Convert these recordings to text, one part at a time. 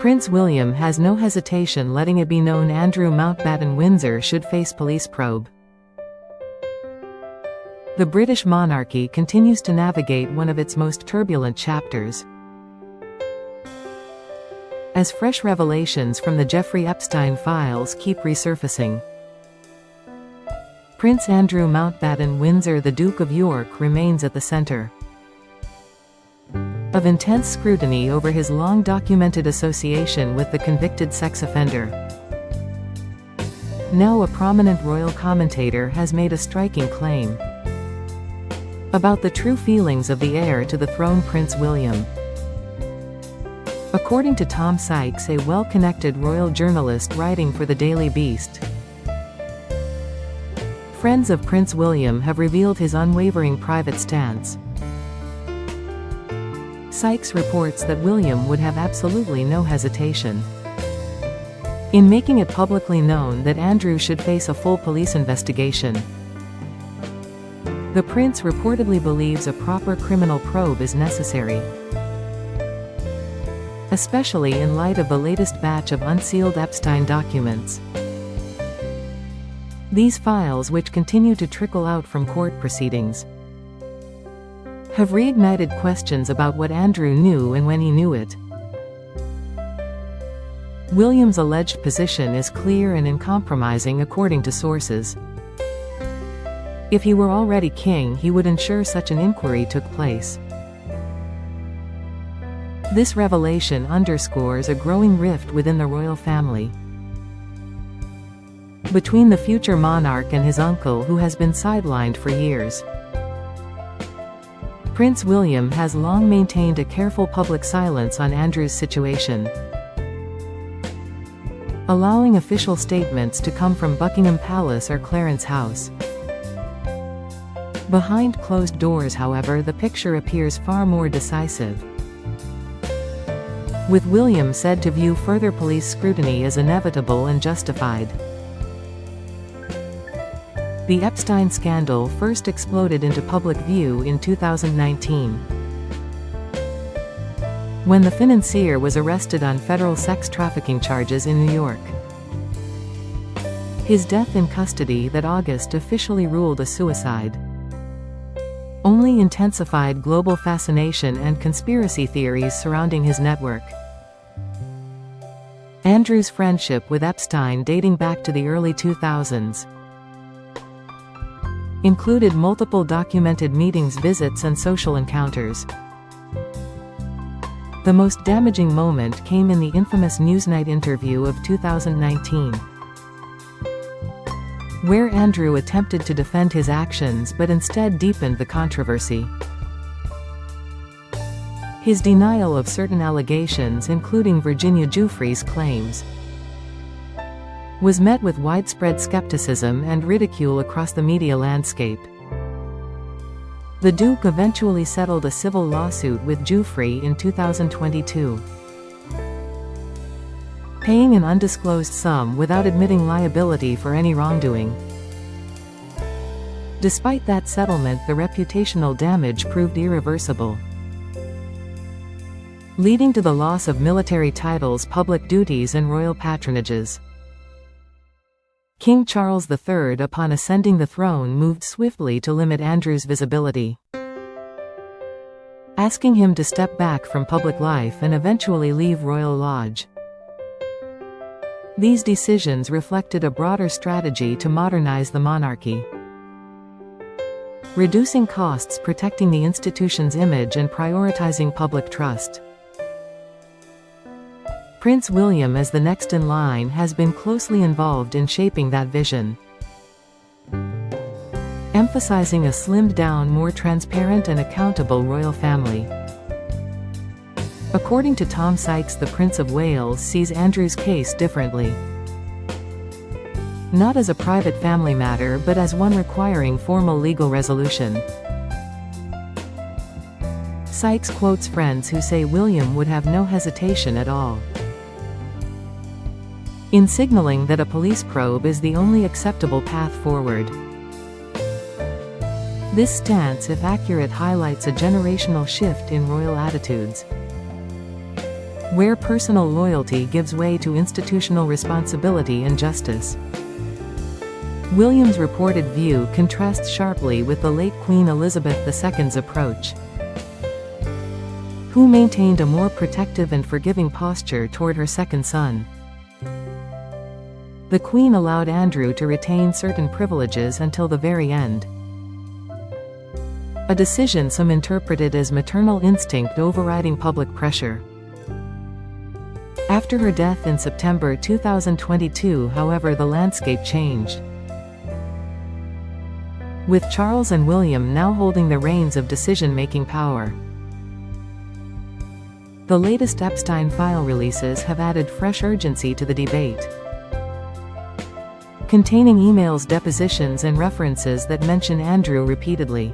Prince William has no hesitation letting it be known Andrew Mountbatten-Windsor should face police probe. The British monarchy continues to navigate one of its most turbulent chapters, as fresh revelations from the Jeffrey Epstein files keep resurfacing. Prince Andrew Mountbatten-Windsor, the Duke of York, remains at the center of intense scrutiny over his long-documented association with the convicted sex offender. Now a prominent royal commentator has made a striking claim about the true feelings of the heir to the throne, Prince William. According to Tom Sykes, a well-connected royal journalist writing for the Daily Beast, friends of Prince William have revealed his unwavering private stance. Sykes reports that William would have absolutely no hesitation in making it publicly known that Andrew should face a full police investigation. The prince reportedly believes a proper criminal probe is necessary, especially in light of the latest batch of unsealed Epstein documents. These files, which continue to trickle out from court proceedings, have reignited questions about what Andrew knew and when he knew it. William's alleged position is clear and uncompromising according to sources. If he were already king, he would ensure such an inquiry took place. This revelation underscores a growing rift within the royal family, between the future monarch and his uncle, who has been sidelined for years. Prince William has long maintained a careful public silence on Andrew's situation, allowing official statements to come from Buckingham Palace or Clarence House. Behind closed doors, however, the picture appears far more decisive, with William said to view further police scrutiny as inevitable and justified. The Epstein scandal first exploded into public view in 2019, when the financier was arrested on federal sex trafficking charges in New York. His death in custody that August officially ruled a suicide only intensified global fascination and conspiracy theories surrounding his network. Andrew's friendship with Epstein, dating back to the early 2000s, included multiple documented meetings, visits, and social encounters. The most damaging moment came in the infamous Newsnight interview of 2019, where Andrew attempted to defend his actions but instead deepened the controversy. His denial of certain allegations, including Virginia Giuffre's claims, was met with widespread skepticism and ridicule across the media landscape. The Duke eventually settled a civil lawsuit with Giuffre in 2022, paying an undisclosed sum without admitting liability for any wrongdoing. Despite that settlement, the reputational damage proved irreversible, leading to the loss of military titles, public duties, and royal patronages. King Charles III, upon ascending the throne, moved swiftly to limit Andrew's visibility, asking him to step back from public life and eventually leave Royal Lodge. These decisions reflected a broader strategy to modernize the monarchy, reducing costs, protecting the institution's image, and prioritizing public trust. Prince William, as the next in line, has been closely involved in shaping that vision, emphasizing a slimmed-down, more transparent and accountable royal family. According to Tom Sykes, the Prince of Wales sees Andrew's case differently, not as a private family matter but as one requiring formal legal resolution. Sykes quotes friends who say William would have no hesitation at all in signaling that a police probe is the only acceptable path forward. This stance, if accurate, highlights a generational shift in royal attitudes. where personal loyalty gives way to institutional responsibility and justice. William's reported view contrasts sharply with the late Queen Elizabeth II's approach, who maintained a more protective and forgiving posture toward her second son. The Queen allowed Andrew to retain certain privileges until the very end, a decision some interpreted as maternal instinct overriding public pressure. After her death in September 2022, however, the landscape changed, with Charles and William now holding the reins of decision-making power. The latest Epstein file releases have added fresh urgency to the debate, containing emails, depositions, and references that mention Andrew repeatedly.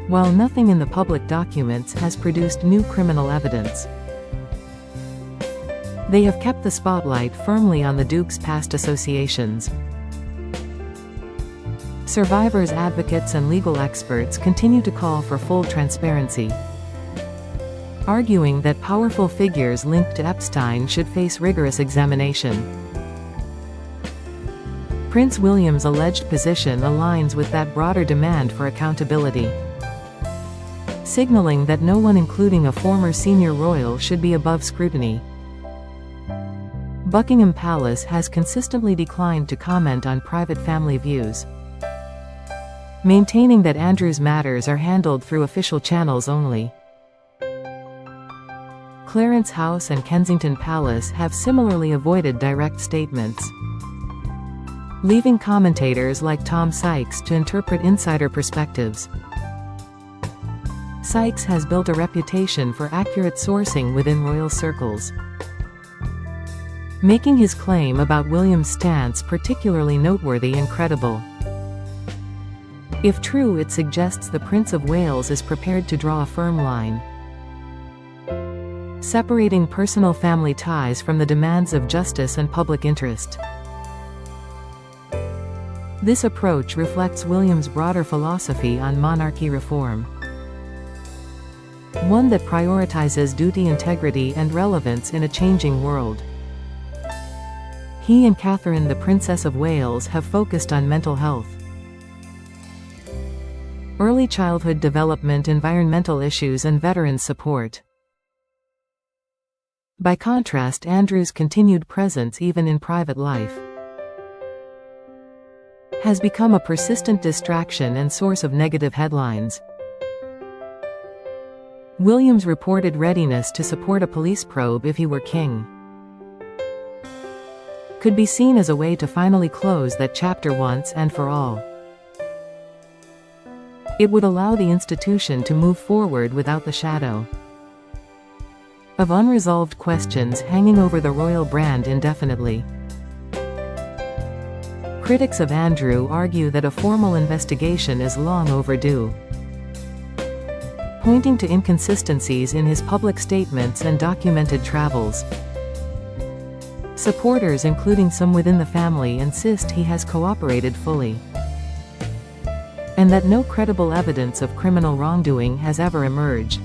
While nothing in the public documents has produced new criminal evidence, they have kept the spotlight firmly on the Duke's past associations. Survivors, advocates, and legal experts continue to call for full transparency, arguing that powerful figures linked to Epstein should face rigorous examination. Prince William's alleged position aligns with that broader demand for accountability, signaling that no one, including a former senior royal, should be above scrutiny. Buckingham Palace has consistently declined to comment on private family views, maintaining that Andrew's matters are handled through official channels only. Clarence House and Kensington Palace have similarly avoided direct statements, leaving commentators like Tom Sykes to interpret insider perspectives. Sykes has built a reputation for accurate sourcing within royal circles, making his claim about William's stance particularly noteworthy and credible. If true, it suggests the Prince of Wales is prepared to draw a firm line, separating personal family ties from the demands of justice and public interest. This approach reflects William's broader philosophy on monarchy reform, one that prioritizes duty, integrity, and relevance in a changing world. He and Catherine, the Princess of Wales, have focused on mental health, early childhood development, environmental issues, and veterans support. By contrast, Andrew's continued presence, even in private life, has become a persistent distraction and source of negative headlines. William's reported readiness to support a police probe if he were king could be seen as a way to finally close that chapter once and for all. It would allow the institution to move forward without the shadow of unresolved questions hanging over the royal brand indefinitely. Critics of Andrew argue that a formal investigation is long overdue, pointing to inconsistencies in his public statements and documented travels. Supporters, including some within the family, insist he has cooperated fully, and that no credible evidence of criminal wrongdoing has ever emerged.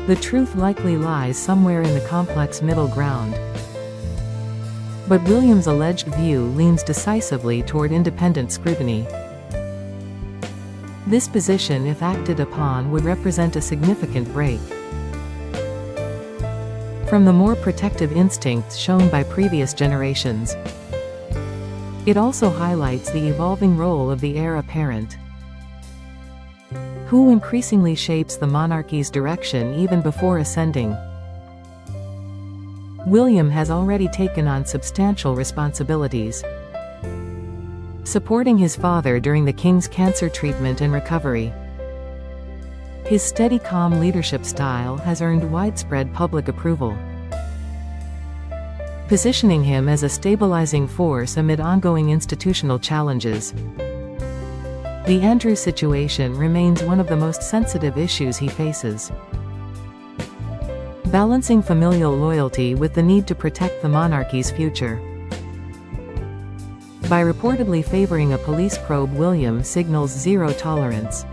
The truth likely lies somewhere in the complex middle ground, but William's alleged view leans decisively toward independent scrutiny. This position, if acted upon, would represent a significant break from the more protective instincts shown by previous generations. It also highlights the evolving role of the heir apparent, who increasingly shapes the monarchy's direction even before ascending. William has already taken on substantial responsibilities, supporting his father during the king's cancer treatment and recovery. His steady, calm leadership style has earned widespread public approval, positioning him as a stabilizing force amid ongoing institutional challenges. The Andrew situation remains one of the most sensitive issues he faces, balancing familial loyalty with the need to protect the monarchy's future. By reportedly favoring a police probe, William signals zero tolerance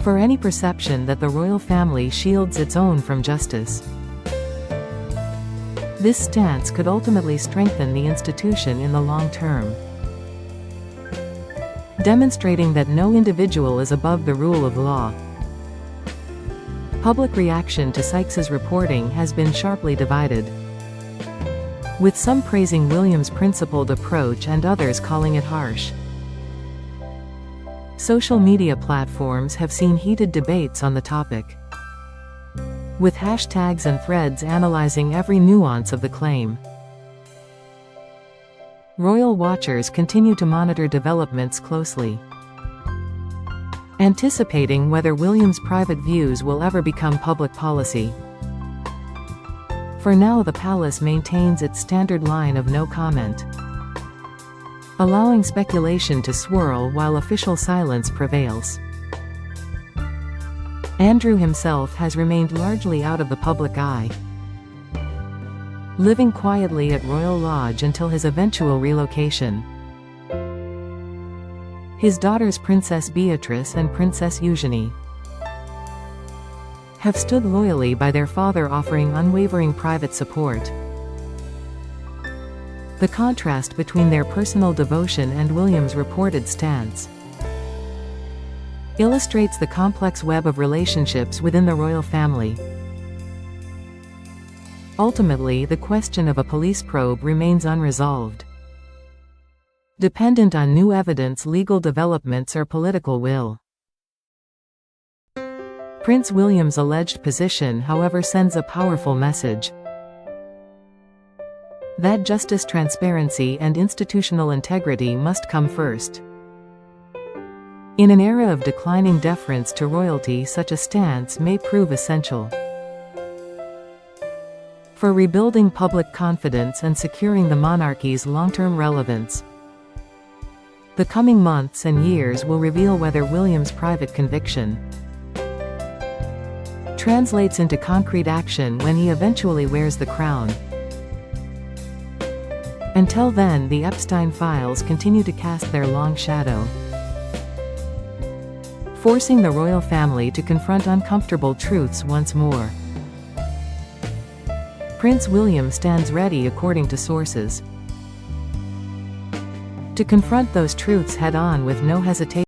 for any perception that the royal family shields its own from justice. This stance could ultimately strengthen the institution in the long term, demonstrating that no individual is above the rule of law. Public reaction to Sykes's reporting has been sharply divided, with some praising William's principled approach and others calling it harsh. Social media platforms have seen heated debates on the topic, with hashtags and threads analyzing every nuance of the claim. Royal watchers continue to monitor developments closely, anticipating whether William's private views will ever become public policy. For now, the palace maintains its standard line of no comment, allowing speculation to swirl while official silence prevails. Andrew himself has remained largely out of the public eye, living quietly at Royal Lodge until his eventual relocation. His daughters Princess Beatrice and Princess Eugenie have stood loyally by their father, offering unwavering private support. The contrast between their personal devotion and William's reported stance illustrates the complex web of relationships within the royal family. Ultimately, the question of a police probe remains unresolved, dependent on new evidence, legal developments, or political will. Prince William's alleged position, however, sends a powerful message that justice, transparency, and institutional integrity must come first. In an era of declining deference to royalty, such a stance may prove essential for rebuilding public confidence and securing the monarchy's long-term relevance. The coming months and years will reveal whether William's private conviction translates into concrete action when he eventually wears the crown. Until then, the Epstein files continue to cast their long shadow, forcing the royal family to confront uncomfortable truths once more. Prince William stands ready, according to sources, to confront those truths head-on with no hesitation.